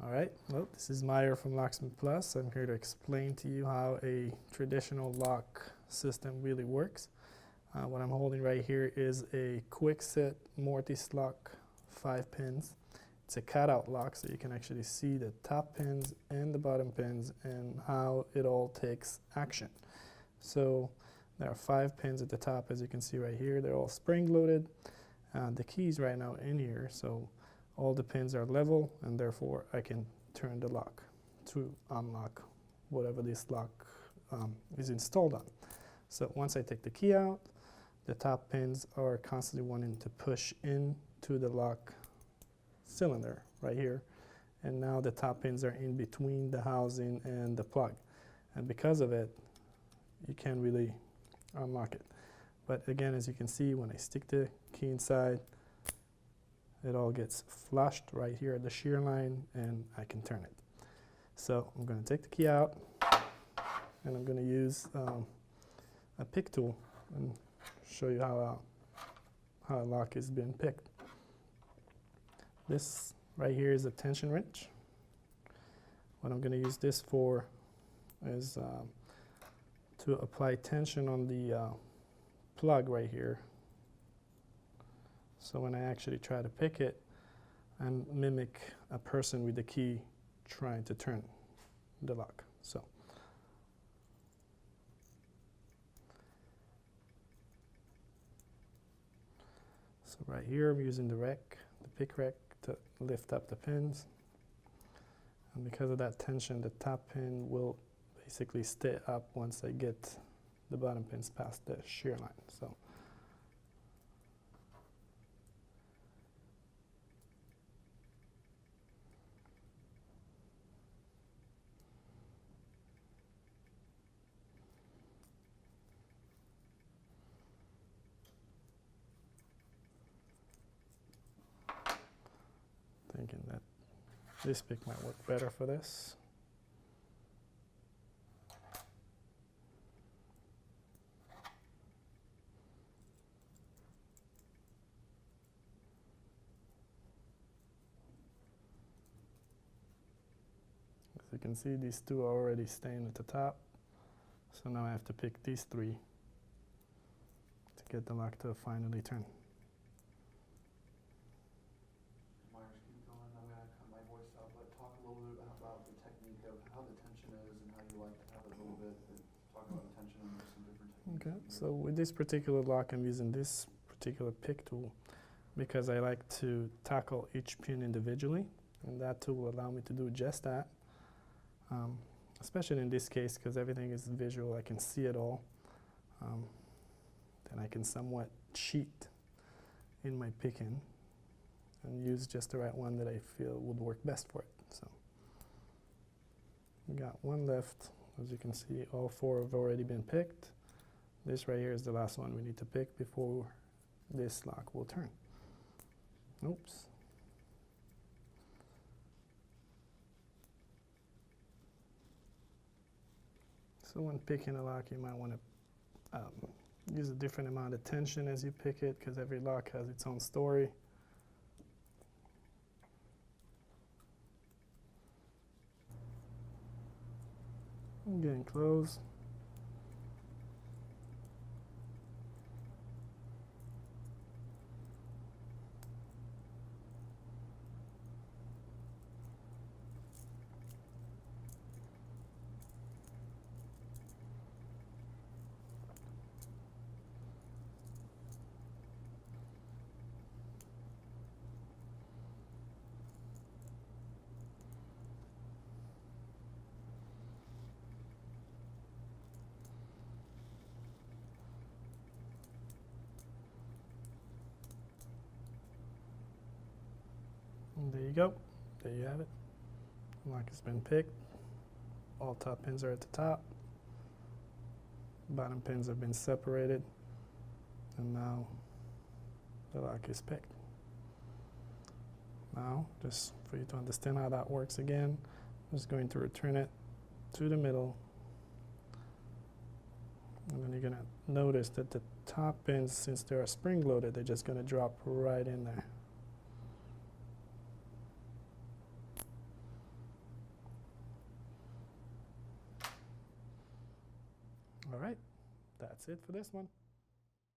All right, well, this is Meyer from Locksmith Plus. I'm here to explain to you how a traditional lock system really works. What I'm holding right here is a quick set Mortise lock, 5 pins. It's a cutout lock, so you can actually see the top pins and the bottom pins and how it all takes action. So there are 5 pins at the top, as you can see right here. They're all spring loaded. The key's right now in here, so all the pins are level, and therefore I can turn the lock to unlock whatever this lock is installed on. So once I take the key out, the top pins are constantly wanting to push into the lock cylinder right here, and now the top pins are in between the housing and the plug, and because of it you can't really unlock it. But again, as you can see, when I stick the key inside, it all gets flushed right here at the shear line, and I can turn it. So I'm going to take the key out, and I'm going to use a pick tool and show you how a lock is being picked. This right here is a tension wrench. What I'm going to use this for is to apply tension on the plug right here. So when I actually try to pick it and mimic a person with the key trying to turn the lock. So right here I'm using the pick rack to lift up the pins, and because of that tension, the top pin will basically stay up once I get the bottom pins past the shear line. So thinking that this pick might work better for this. As you can see, these two are already staying at the top, so now I have to pick these 3 to get the lock to finally turn. Talk a little bit about the technique of how the tension is and how you like to have it a little bit. Talk about the tension and some different techniques. Okay, so with this particular lock, I'm using this particular pick tool because I like to tackle each pin individually, and that tool will allow me to do just that. Especially in this case, because everything is visual, I can see it all. Then I can somewhat cheat in my picking and use just the right one that I feel would work best for it. So we got 1 left. As you can see, all 4 have already been picked. This right here is the last one we need to pick before this lock will turn. Oops. So when picking a lock, you might want to use a different amount of tension as you pick it, because every lock has its own story. I'm getting close. And there you go. There you have it. Lock has been picked. All top pins are at the top. Bottom pins have been separated. And now the lock is picked. Now, just for you to understand how that works again, I'm just going to return it to the middle. And then you're going to notice that the top pins, since they are spring loaded, they're just going to drop right in there. All right, that's it for this one.